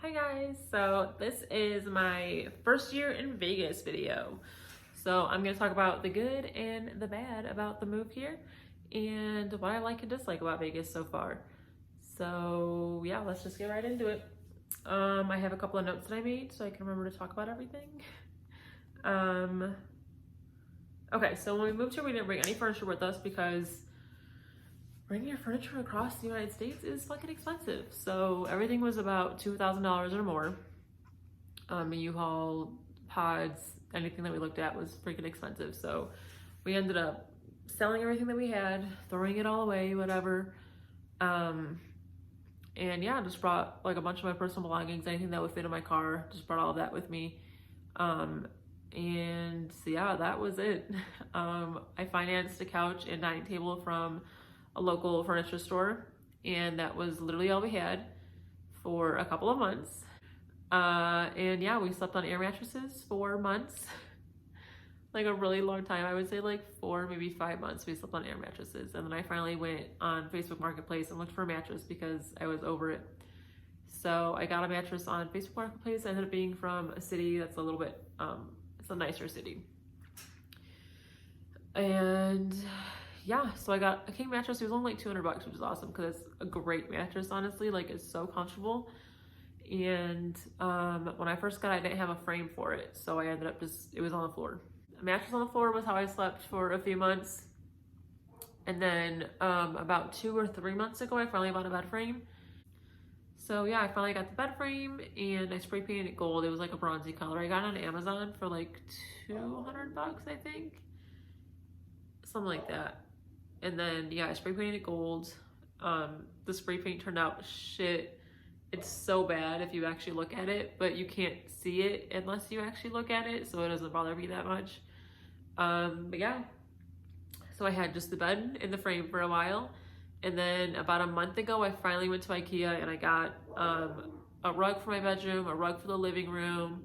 Hi guys, so this is my first year in Vegas video. So I'm going to talk about the good and the bad about the move here and what I like and dislike about Vegas so far. So yeah, let's just get right into it. I have a couple of notes that I made so I can remember to talk about everything. Okay, so when we moved here, we didn't bring any furniture with us because bringing your furniture across the United States is fucking expensive. So everything was about $2,000 or more. U-Haul, pods, anything that we looked at was freaking expensive. So we ended up selling everything that we had, throwing it all away, whatever. And yeah, just brought like a bunch of my personal belongings, anything that would fit in my car, just brought all of that with me. And so yeah, that was it. I financed a couch and dining table from a local furniture store, and that was literally all we had for a couple of months. And yeah, we slept on air mattresses for months. Like a really long time. I would say like 4, maybe 5 months we slept on air mattresses. And then I finally went on Facebook Marketplace and looked for a mattress because I was over it. So I got a mattress on Facebook Marketplace. It ended up being from a city that's a little bit, it's a nicer city. And yeah, so I got a king mattress. It was only like $200, which is awesome because it's a great mattress, honestly. Like, it's so comfortable. And when I first got it, I didn't have a frame for it, so I ended up it was on the floor. A mattress on the floor was how I slept for a few months. And then about 2 or 3 months ago, I finally bought a bed frame. So yeah, I finally got the bed frame and I spray painted it gold. It was like a bronzy color. I got it on Amazon for like $200, I think. Something like that. And then yeah, I spray painted it gold. The spray paint turned out shit. It's so bad if you actually look at it, but you can't see it unless you actually look at it, so it doesn't bother me that much. But yeah, so I had just the bed in the frame for a while, and then about a month ago I finally went to IKEA and I got a rug for my bedroom, a rug for the living room.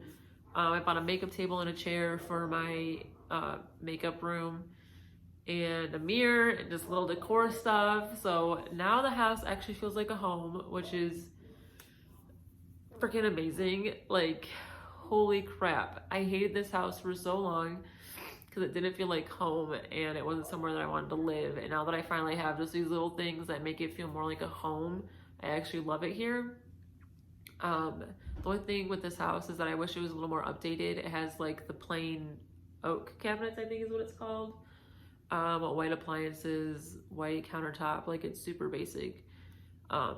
I bought a makeup table and a chair for my makeup room, and a mirror and just little decor stuff. So now the house actually feels like a home, which is freaking amazing. Like, holy crap, I hated this house for so long because it didn't feel like home and it wasn't somewhere that I wanted to live. And now that I finally have just these little things that make it feel more like a home, I actually love it here. The only thing with this house is that I wish it was a little more updated. It has like the plain oak cabinets, I think is what it's called. White appliances, white countertop, like it's super basic. I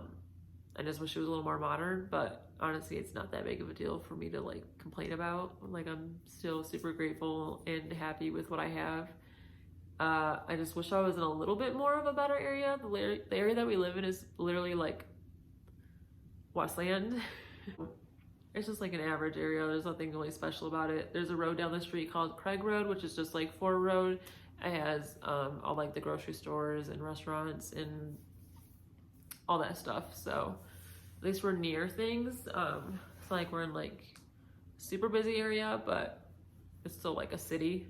just wish it was a little more modern, but honestly, it's not that big of a deal for me to like complain about. Like, I'm still super grateful and happy with what I have. I just wish I was in a little bit more of a better area. The area that we live in is literally like Westland. It's just like an average area. There's nothing really special about it. There's a road down the street called Craig Road, which is just like Ford Road. It has all like the grocery stores and restaurants and all that stuff. So at least we're near things. It's like we're in like a super busy area, but it's still like a city.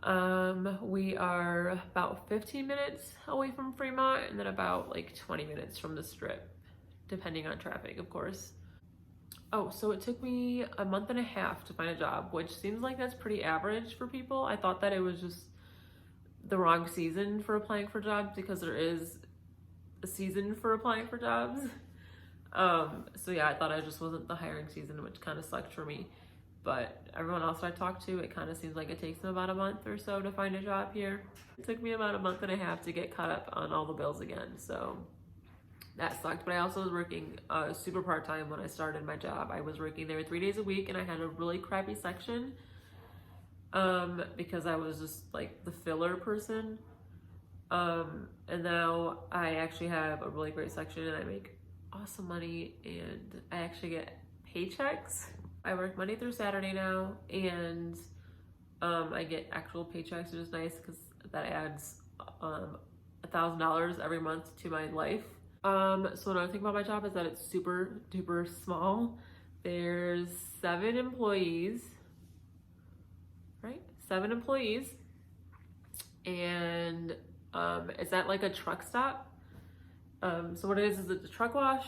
We are about 15 minutes away from Fremont and then about like 20 minutes from the Strip, depending on traffic, of course. Oh, so it took me a month and a half to find a job, which seems like that's pretty average for people. I thought that it was just the wrong season for applying for jobs because there is a season for applying for jobs. So yeah, I thought I just wasn't the hiring season, which kind of sucked for me. But everyone else I talked to, it kind of seems like it takes them about a month or so to find a job here. It took me about a month and a half to get caught up on all the bills again, so that sucked. But I also was working super part-time when I started my job. I was working there 3 days a week and I had a really crappy section because I was just like the filler person. And now I actually have a really great section and I make awesome money and I actually get paychecks. I work Monday through Saturday now, and I get actual paychecks, which is nice because that adds $1,000 every month to my life. So another thing about my job is that it's super duper small. There's 7 employees, right? 7 employees, and it's at like a truck stop. So what it is it's a truck wash,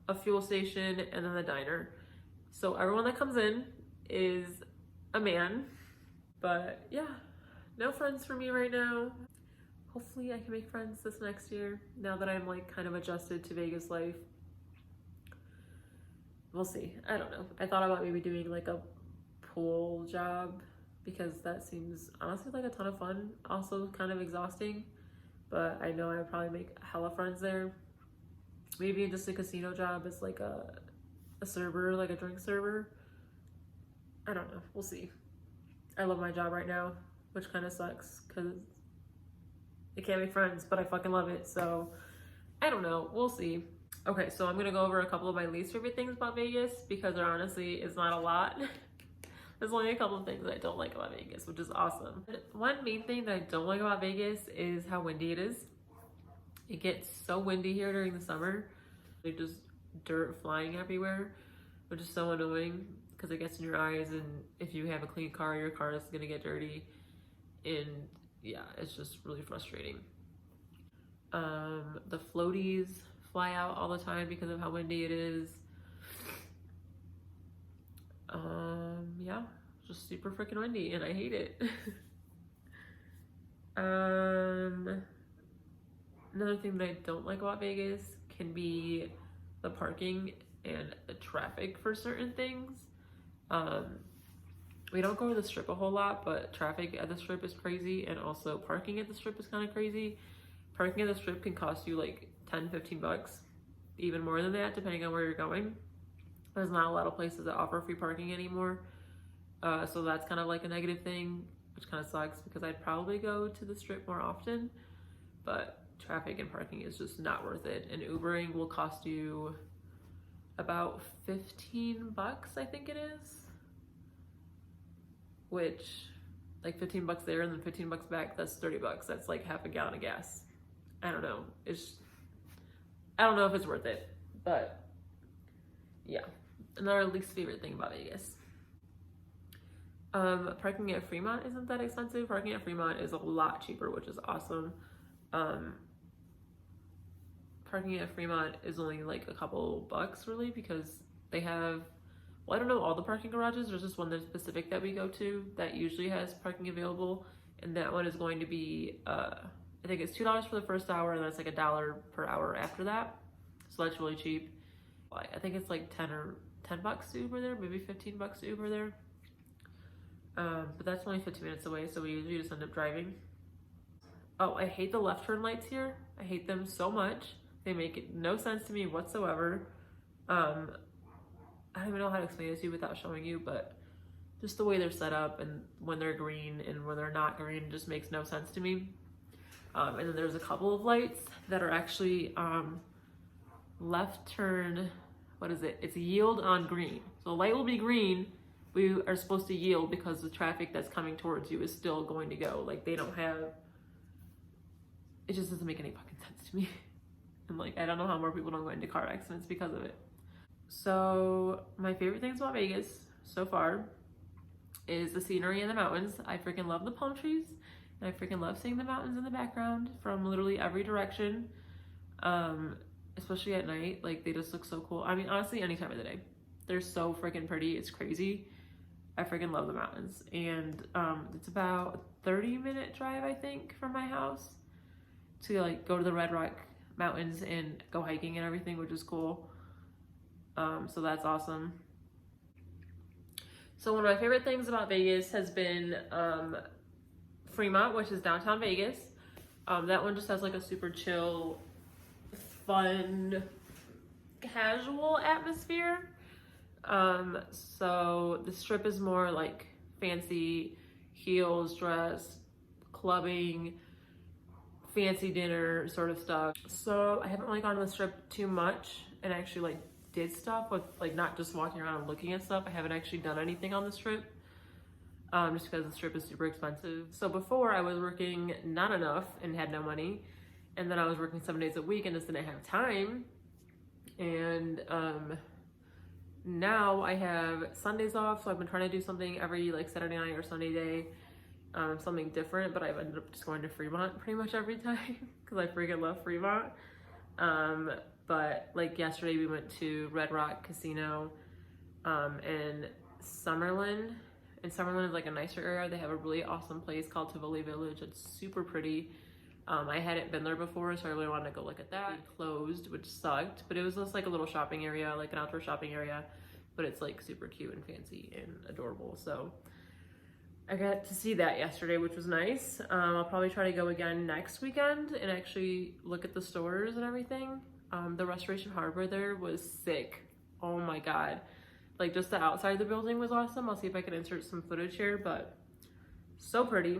a fuel station, and then the diner. So everyone that comes in is a man. But yeah, no friends for me right now. Hopefully I can make friends this next year now that I'm like kind of adjusted to Vegas life. We'll see. I don't know. I thought about maybe doing like a pool job because that seems honestly like a ton of fun. Also kind of exhausting, but I know I would probably make hella friends there. Maybe just a casino job as like a server, like a drink server. I don't know. We'll see. I love my job right now, which kind of sucks because I can't make friends, but I fucking love it. So I don't know. We'll see. Okay, so I'm gonna go over a couple of my least favorite things about Vegas because there honestly is not a lot. There's only a couple of things that I don't like about Vegas, which is awesome. One main thing that I don't like about Vegas is how windy it is. It gets so windy here during the summer. There's just dirt flying everywhere, which is so annoying because it gets in your eyes, and if you have a clean car, your car is gonna get dirty. And yeah, it's just really frustrating. The floaties fly out all the time because of how windy it is. Yeah, just super freaking windy and I hate it. Another thing that I don't like about Vegas can be the parking and the traffic for certain things. We don't go to the strip a whole lot, but traffic at the strip is crazy, and also parking at the strip is kind of crazy. Parking at the strip can cost you like 10-15 bucks, even more than that depending on where you're going. There's not a lot of places that offer free parking anymore, so that's kind of like a negative thing, which kind of sucks because I'd probably go to the strip more often, but traffic and parking is just not worth it. And Ubering will cost you about 15 bucks, I think it is, which like 15 bucks there and then 15 bucks back, that's 30 bucks. That's like half a gallon of gas. I don't know. I don't know if it's worth it, but yeah. Another least favorite thing about Vegas. Parking at Fremont isn't that expensive. Parking at Fremont is a lot cheaper, which is awesome. Parking at Fremont is only like a couple bucks really because they have, well, I don't know all the parking garages. There's just one that's specific that we go to that usually has parking available, and that one is going to be, I think it's $2 for the first hour, and that's like $1 per hour after that. So that's really cheap. I think it's like 10 bucks to Uber there, maybe 15 bucks to Uber there. But that's only 15 minutes away, so we usually just end up driving. Oh, I hate the left turn lights here. I hate them so much. They make no sense to me whatsoever. I don't even know how to explain it to you without showing you, but just the way they're set up and when they're green and when they're not green just makes no sense to me. And then there's a couple of lights that are actually left turn, what is it? It's yield on green. So the light will be green. We are supposed to yield because the traffic that's coming towards you is still going to go. Like they don't have, it just doesn't make any fucking sense to me. And like, I don't know how more people don't go into car accidents because of it. So my favorite things about Vegas so far is the scenery and the mountains. I freaking love the palm trees, and I freaking love seeing the mountains in the background from literally every direction. Especially at night, like they just look so cool. I mean, honestly, any time of the day. They're so freaking pretty, it's crazy. I freaking love the mountains. And it's about a 30-minute drive, I think, from my house to like go to the Red Rock Mountains and go hiking and everything, which is cool. So that's awesome. So one of my favorite things about Vegas has been Fremont, which is downtown Vegas. That one just has like a super chill, fun, casual atmosphere. So the strip is more like fancy, heels, dress, clubbing, fancy dinner sort of stuff. So I haven't really gone to the strip too much and actually like did stuff with like not just walking around and looking at stuff. I haven't actually done anything on the strip just because the strip is super expensive. So before I was working not enough and had no money, and then I was working 7 days a week and just didn't have time. And now I have Sundays off, so I've been trying to do something every like Saturday night or Sunday day, something different, but I've ended up just going to Fremont pretty much every time because I freaking love Fremont. But like yesterday we went to Red Rock Casino in Summerlin. And Summerlin is like a nicer area. They have a really awesome place called Tivoli Village. It's super pretty. I hadn't been there before, so I really wanted to go look at that. It closed, which sucked, but it was just like a little shopping area, like an outdoor shopping area, but it's like super cute and fancy and adorable. So I got to see that yesterday, which was nice. I'll probably try to go again next weekend and actually look at the stores and everything. The Restoration Hardware there was sick. Oh my God. Like just the outside of the building was awesome. I'll see if I can insert some footage here, but so pretty.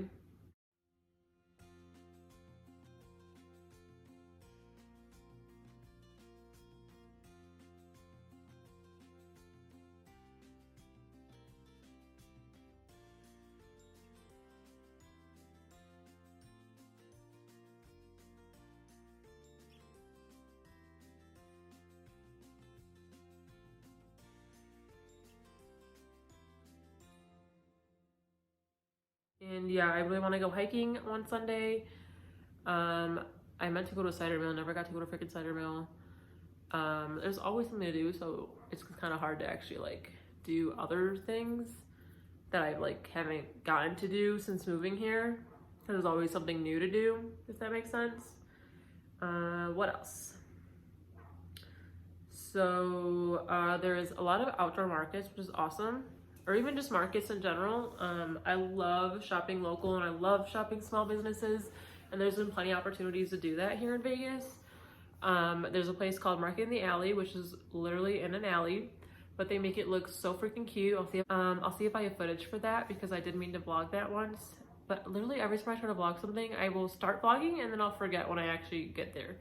And yeah, I really want to go hiking one Sunday. I meant to go to a cider mill, never got to go to freaking cider mill. There's always something to do, so it's kind of hard to actually like do other things that I like haven't gotten to do since moving here. There's always something new to do, if that makes sense. What else? So there's a lot of outdoor markets, which is awesome, or even just markets in general. I love shopping local and I love shopping small businesses, and there's been plenty of opportunities to do that here in Vegas. There's a place called Market in the Alley, which is literally in an alley, but they make it look so freaking cute. I'll see if I have footage for that, because I did mean to vlog that once, but literally every time I try to vlog something, I will start vlogging and then I'll forget when I actually get there.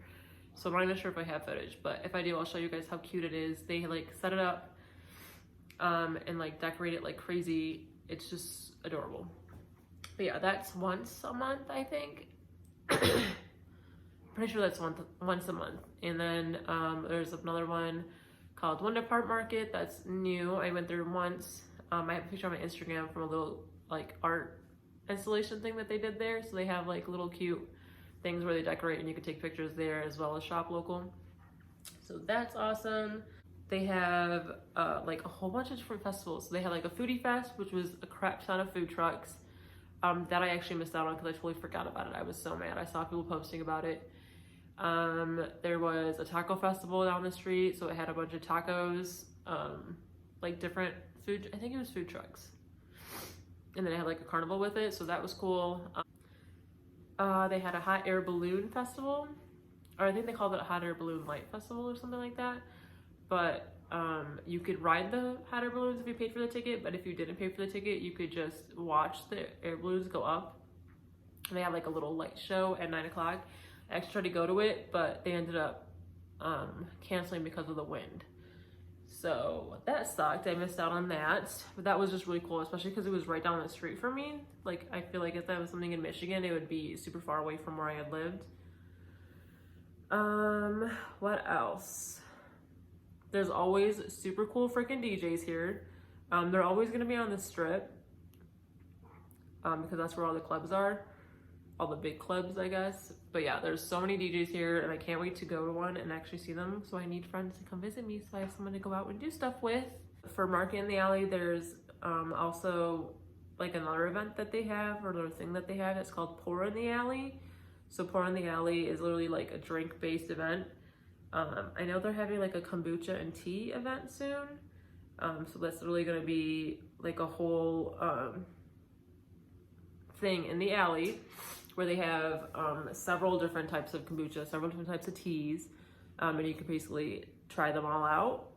So I'm not even sure if I have footage, but if I do, I'll show you guys how cute it is. They like set it up and like decorate it like crazy. It's just adorable. But yeah, that's once a month, I think. Pretty sure that's once a month. And then there's another one called Wonder Park Market that's new. I went there once. I have a picture on my Instagram from a little like art installation thing that they did there. So they have like little cute things where they decorate and you can take pictures there as well as shop local. So that's awesome. They have like a whole bunch of different festivals. So they had like a foodie fest, which was a crap ton of food trucks. That I actually missed out on because I totally forgot about it. I was so mad. I saw people posting about it. There was a taco festival down the street, so it had a bunch of tacos, like different food, I think it was food trucks. And then it had like a carnival with it, so that was cool. They had a hot air balloon festival, or I think they called it a hot air balloon light festival or something like that. But you could ride the hot air balloons if you paid for the ticket, but if you didn't pay for the ticket, you could just watch the air balloons go up. And they had like a little light show at 9 o'clock. I actually tried to go to it, but they ended up canceling because of the wind. So that sucked. I missed out on that, but that was just really cool, especially because it was right down the street from me. Like, I feel like if that was something in Michigan, it would be super far away from where I had lived. What else? There's always super cool freaking DJs here. They're always gonna be on the strip because that's where all the clubs are. All the big clubs, I guess. But yeah, there's so many DJs here and I can't wait to go to one and actually see them. So I need friends to come visit me so I have someone to go out and do stuff with. For Market in the Alley, there's also like another event that they have, or another thing that they have. It's called Pour in the Alley. So Pour in the Alley is literally like a drink-based event. I know they're having like a kombucha and tea event soon. So that's literally gonna be like a whole thing in the alley where they have several different types of kombucha, several different types of teas, and you can basically try them all out.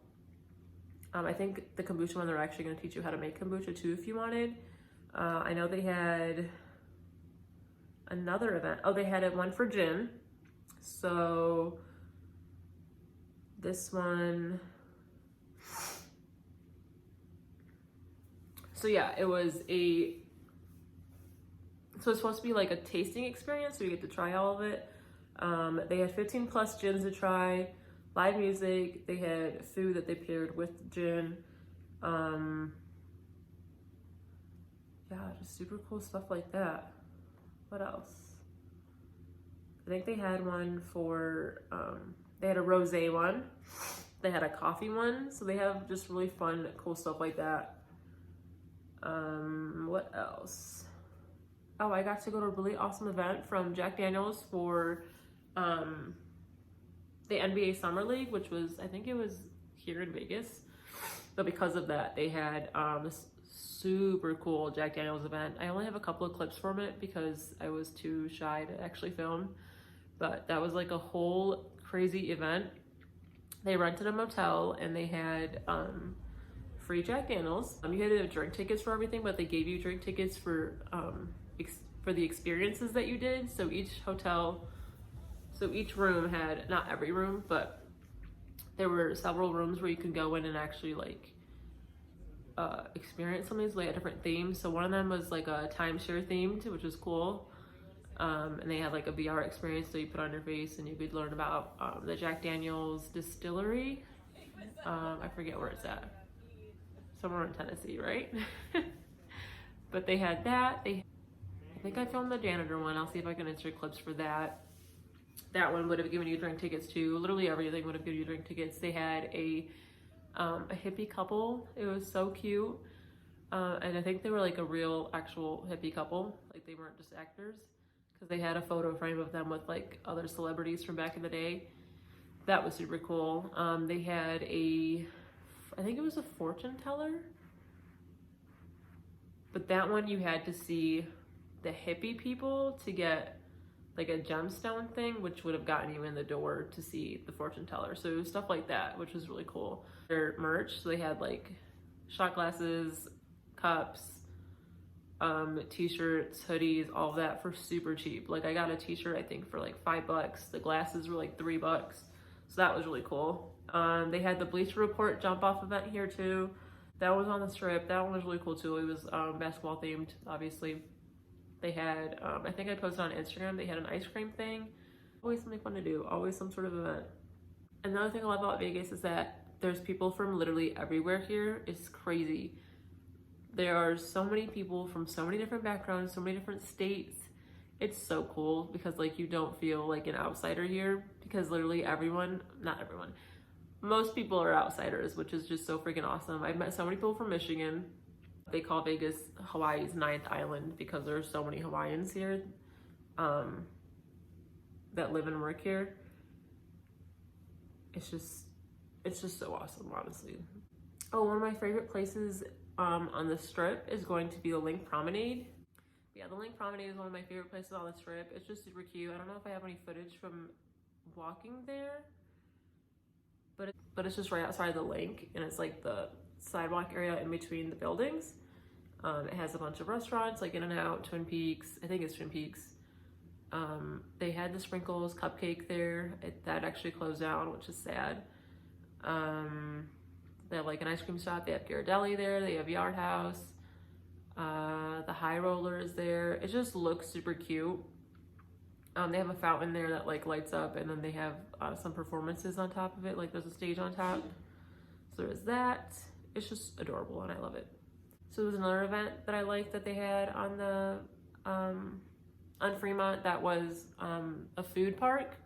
I think the kombucha one, they're actually gonna teach you how to make kombucha too if you wanted. I know they had another event. Oh, they had one for gin. So this one, so yeah, so it's supposed to be like a tasting experience, so you get to try all of it. They had 15 plus gins to try, live music, they had food that they paired with gin. Yeah, just super cool stuff like that. What else? I think they had one for They had a rosé one. They had a coffee one. So they have just really fun, cool stuff like that. What else? Oh, I got to go to a really awesome event from Jack Daniels for the NBA Summer League, which was, I think it was here in Vegas. But because of that, they had this super cool Jack Daniels event. I only have a couple of clips from it because I was too shy to actually film. But that was like a whole crazy event. They rented a motel and they had free Jack Daniels. You had to have drink tickets for everything, but they gave you drink tickets for the experiences that you did. So each room had, not every room, but there were several rooms where you could go in and actually like experience something. So they had different themes. So one of them was like a timeshare themed, which was cool. And they had like a VR experience so you put on your face and you could learn about the Jack Daniels distillery. I forget where it's at. Somewhere in Tennessee, right? But they had that. I think I filmed the janitor one. I'll see if I can insert clips for that. That one would have given you drink tickets too. Literally everything would have given you drink tickets. They had a hippie couple. It was so cute. And I think they were like a real actual hippie couple. Like they weren't just actors. Because they had a photo frame of them with like other celebrities from back in the day. That was super cool. They had I think it was a fortune teller. But that one you had to see the hippie people to get like a gemstone thing, which would have gotten you in the door to see the fortune teller. So it was stuff like that, which was really cool. Their merch, so they had like shot glasses, cups, t-shirts, hoodies, all of that for super cheap. Like I got a t-shirt I think for like $5. The glasses were like $3, so that was really cool. They had the Bleacher Report jump off event here too. That was on the Strip. That one was really cool too. It was basketball themed, obviously. They had I think I posted on Instagram, they had an ice cream thing. Always something fun to do, always some sort of event. Another thing I love about Vegas is that there's people from literally everywhere here. It's crazy. There are so many people from so many different backgrounds, so many different states. It's so cool because like you don't feel like an outsider here because literally not everyone, most people are outsiders, which is just so freaking awesome. I've met so many people from Michigan. They call Vegas Hawaii's 9th island because there are so many Hawaiians here that live and work here. It's just so awesome, honestly. Oh, one of my favorite places on the Strip is going to be the Link Promenade. Yeah, the Link Promenade is one of my favorite places on the Strip. It's just super cute. I don't know if I have any footage from walking there, but it's just right outside the lake, and it's like the sidewalk area in between the buildings. It has a bunch of restaurants like In-N-Out, Twin Peaks. I think it's Twin Peaks. They had the Sprinkles cupcake there. That actually closed down, which is sad. They have like an ice cream shop. They have Ghirardelli there. They have Yard House. The High Roller is there. It just looks super cute. They have a fountain there that like lights up, and then they have some performances on top of it. Like there's a stage on top. So there's that. It's just adorable and I love it. So there was another event that I liked that they had on the on Fremont that was a food park.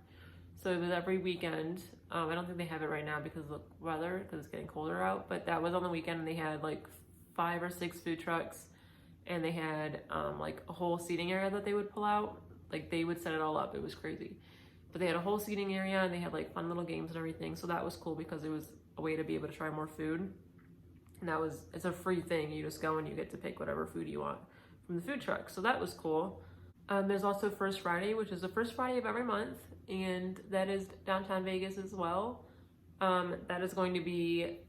So it was every weekend. I don't think they have it right now because of the weather, because it's getting colder out, but that was on the weekend and they had like 5 or 6 food trucks, and they had like a whole seating area that they would pull out. Like they would set it all up. It was crazy. But they had a whole seating area and they had like fun little games and everything. So that was cool because it was a way to be able to try more food. And it's a free thing. You just go and you get to pick whatever food you want from the food truck. So that was cool. There's also First Friday, which is the first Friday of every month. And that is downtown Vegas as well. That is going to be,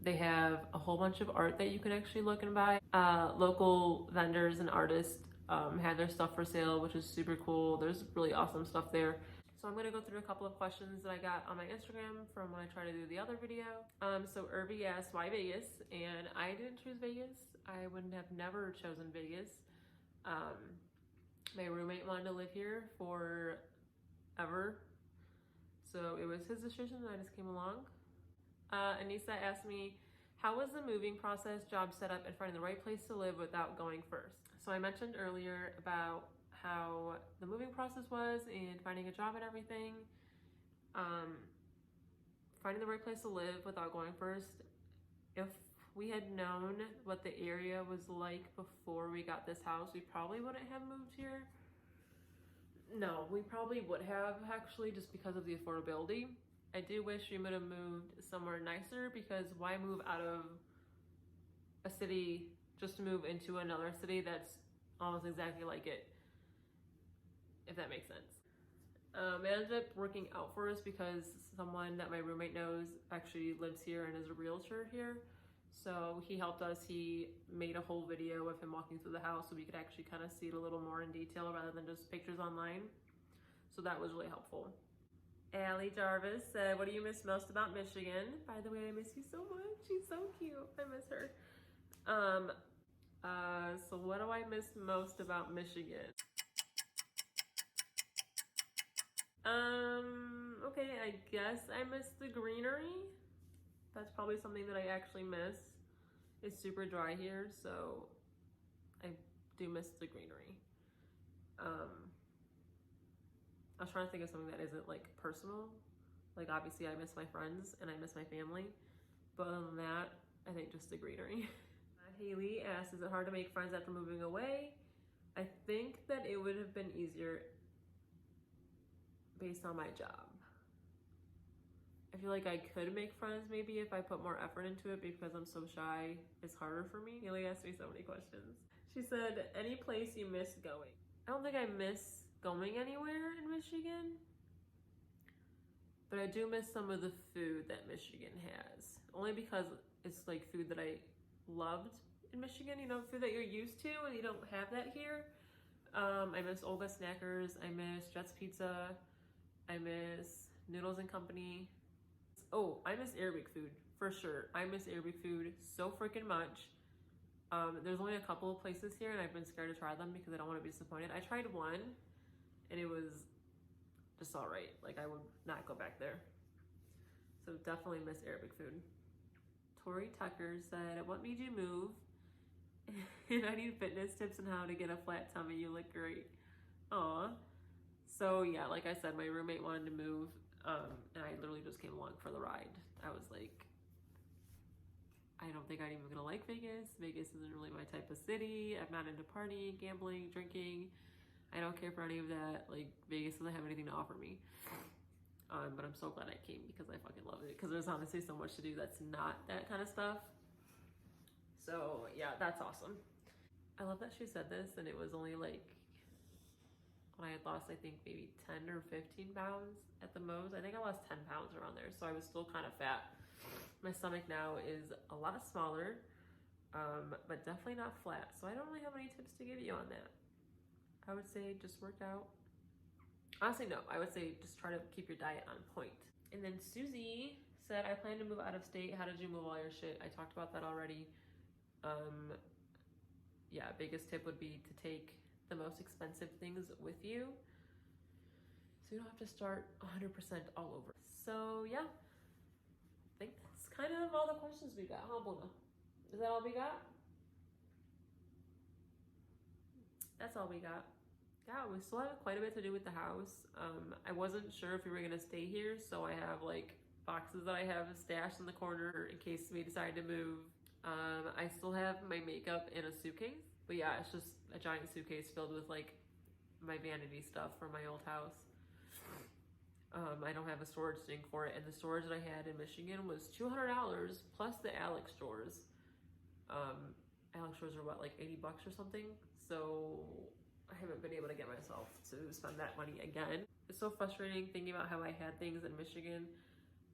they have a whole bunch of art that you can actually look and buy. Local vendors and artists have their stuff for sale, which is super cool. There's really awesome stuff there. So I'm gonna go through a couple of questions that I got on my Instagram from when I tried to do the other video. So Irby asked, why Vegas? And I didn't choose Vegas. I would have never chosen Vegas. My roommate wanted to live here forever. So it was his decision and I just came along. Anissa asked me, how was the moving process, job setup, and finding the right place to live without going first? So I mentioned earlier about how the moving process was and finding a job and everything. Finding the right place to live without going first. If we had known what the area was like before we got this house, we probably wouldn't have moved here. No, we probably would have actually, just because of the affordability. I do wish we would have moved somewhere nicer, because why move out of a city just to move into another city that's almost exactly like it, if that makes sense. It ended up working out for us because someone that my roommate knows actually lives here and is a realtor here. So he helped us. He made a whole video of him walking through the house so we could actually kind of see it a little more in detail rather than just pictures online. So that was really helpful. Allie Jarvis said, what do you miss most about Michigan? By the way, I miss you so much. She's so cute. I miss her. So what do I miss most about Michigan? Okay, I guess I miss the greenery. That's probably something that I actually miss. It's super dry here, so I do miss the greenery. I was trying to think of something that isn't like personal. Like obviously I miss my friends and I miss my family, but other than that, I think just the greenery. Haley asked, is it hard to make friends after moving away? I think that it would have been easier based on my job. I feel like I could make friends maybe if I put more effort into it, because I'm so shy, it's harder for me. Haley asked me so many questions. She said, any place you miss going? I don't think I miss going anywhere in Michigan, but I do miss some of the food that Michigan has. Only because it's like food that I loved in Michigan, you know, food that you're used to and you don't have that here. I miss Olga Snackers, I miss Jet's Pizza, I miss Noodles and Company. Oh, I miss Arabic food, for sure. I miss Arabic food so freaking much. There's only a couple of places here and I've been scared to try them because I don't want to be disappointed. I tried one and it was just all right. Like I would not go back there. So definitely miss Arabic food. Tori Tucker said, what made you move? And I need fitness tips on how to get a flat tummy. You look great. Aw. So yeah, like I said, my roommate wanted to move, and I literally just came along for the ride. I was like, I don't think I'm even gonna like Vegas. Vegas isn't really my type of city. I'm not into partying, gambling, drinking. I don't care for any of that. Like Vegas doesn't have anything to offer me. But I'm so glad I came because I fucking love it. Because there's honestly so much to do that's not that kind of stuff. So yeah, that's awesome. I love that she said this and it was only like when I had lost, I think maybe 10 or 15 pounds at the most. I think I lost 10 pounds around there. So I was still kind of fat. My stomach now is a lot smaller, but definitely not flat. So I don't really have any tips to give you on that. I would say just work out. Honestly, no, I would say just try to keep your diet on point. And then Susie said, I plan to move out of state. How did you move all your shit? I talked about that already. Yeah, biggest tip would be to take the most expensive things with you so you don't have to start 100% all over. So yeah, I think that's kind of all the questions we got, huh, Buna? Is that all we got? That's all we got. Yeah, we still have quite a bit to do with the house. I wasn't sure if we were gonna stay here, so I have like boxes that I have stashed in the corner in case we decide to move. I still have my makeup in a suitcase, but yeah, it's just a giant suitcase filled with like my vanity stuff from my old house. I don't have a storage sink for it, and the storage that I had in Michigan was $200 plus the Alex drawers. Alex drawers are what, like 80 bucks or something? So I haven't been able to get myself to spend that money again. It's so frustrating thinking about how I had things in Michigan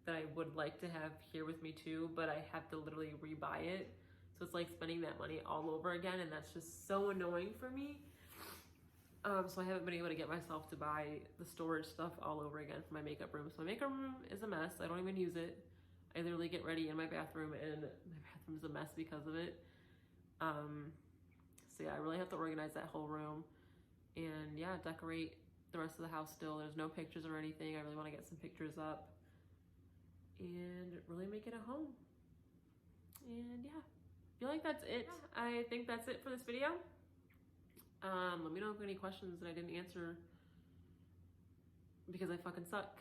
that I would like to have here with me too, but I have to literally rebuy it. So it's like spending that money all over again, and that's just so annoying for me. So I haven't been able to get myself to buy the storage stuff all over again for my makeup room. So my makeup room is a mess. I don't even use it. I literally get ready in my bathroom and my bathroom is a mess because of it. So yeah, I really have to organize that whole room and yeah, decorate the rest of the house still. There's no pictures or anything. I really want to get some pictures up and really make it a home. And yeah, I feel like that's it. I think that's it for this video. Let me know if you have any questions that I didn't answer because I fucking suck.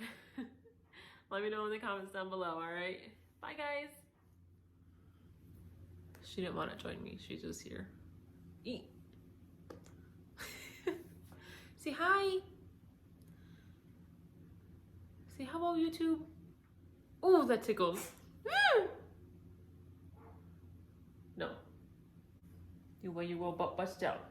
Let me know in the comments down below, all right? Bye, guys. She didn't want to join me. She's just here. Eat. Say hi. Say hello, YouTube. Oh, that tickles. No. You will butt bust out.